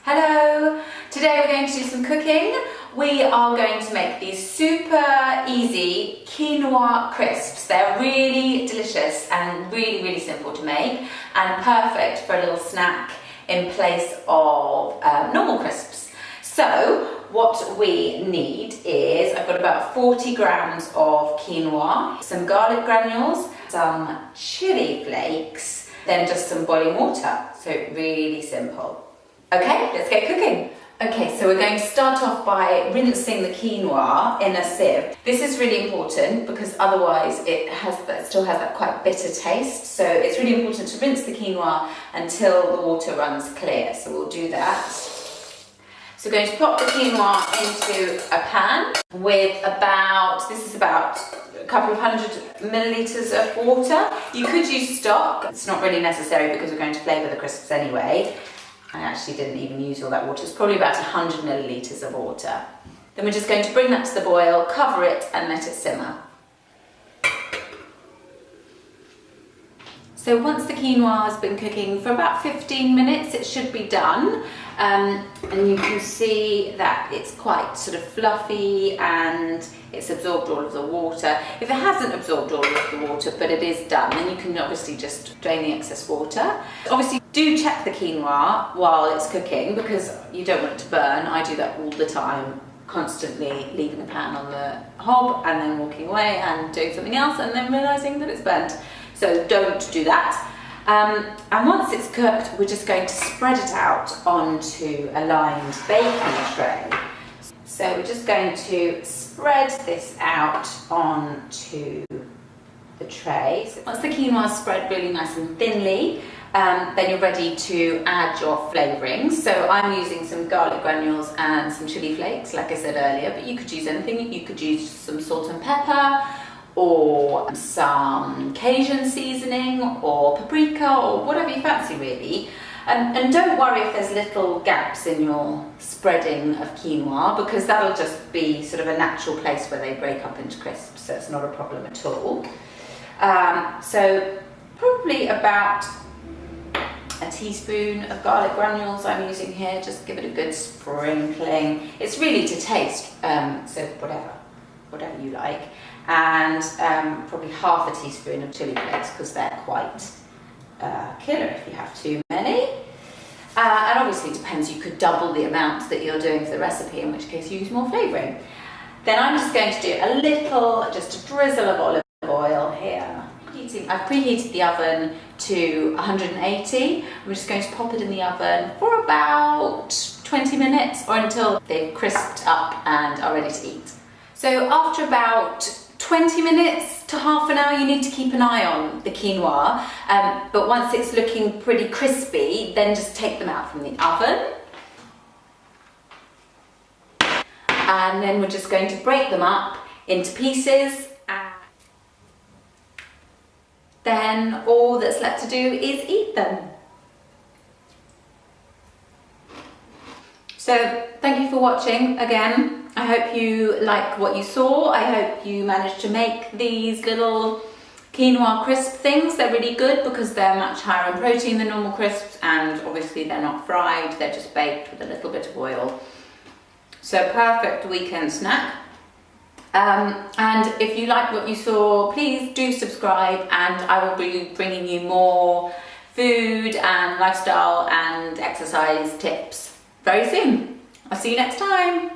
Hello! Today we're going to do some cooking. We are going to make these super easy quinoa crisps. They're really delicious and really simple to make and perfect for a little snack in place of normal crisps. So what we need is, I've got about 40 grams of quinoa, some garlic granules, some chili flakes, then just some boiling water. So really simple. Okay, let's get cooking. Okay, so we're going to start off by rinsing the quinoa in a sieve. This is really important because otherwise it still has that quite bitter taste. So it's really important to rinse the quinoa until the water runs clear. So we'll do that. So we're going to pop the quinoa into a pan with this is about a couple of 100 millilitres of water. You could use stock. It's not really necessary because we're going to flavour the crisps anyway. I actually didn't even use all that water. It's probably about 100 millilitres of water. Then we're just going to bring that to the boil, cover it and let it simmer. So once the quinoa has been cooking for about 15 minutes, it should be done. And you can see that it's quite sort of fluffy and it's absorbed all of the water. If it hasn't absorbed all of the water, but it is done, then you can obviously just drain the excess water. Obviously, do check the quinoa while it's cooking because you don't want it to burn. I do that all the time, constantly leaving the pan on the hob and then walking away and doing something else and then realising that it's burnt. So don't do that. And once it's cooked, we're just going to spread it out onto a lined baking tray. So we're just going to spread this out onto the tray. So once the quinoa is spread really nice and thinly, then you're ready to add your flavourings. So I'm using some garlic granules and some chili flakes, like I said earlier, but you could use anything. You could use some salt and pepper, or some Cajun seasoning, or paprika, or whatever you fancy really. And don't worry if there's little gaps in your spreading of quinoa, because that'll just be sort of a natural place where they break up into crisps, so it's not a problem at all. So probably about a teaspoon of garlic granules I'm using here, just give it a good sprinkling. It's really to taste, so whatever you like. And probably half a teaspoon of chili flakes because they're quite killer if you have too many. And obviously it depends, you could double the amount that you're doing for the recipe, in which case you use more flavouring. Then I'm just going to do just a drizzle of olive oil here. I've preheated the oven to 180. I'm just going to pop it in the oven for about 20 minutes or until they've crisped up and are ready to eat. So after about 20 minutes to half an hour, you need to keep an eye on the quinoa, but once it's looking pretty crispy, then just take them out from the oven. And then we're just going to break them up into pieces. Then all that's left to do is eat them. So thank you for watching again. I hope you like what you saw. I hope you managed to make these little quinoa crisp things. They're really good because they're much higher in protein than normal crisps, and obviously they're not fried, they're just baked with a little bit of oil. So perfect weekend snack. And if you like what you saw, please do subscribe, and I will be bringing you more food and lifestyle and exercise tips very soon. I'll see you next time.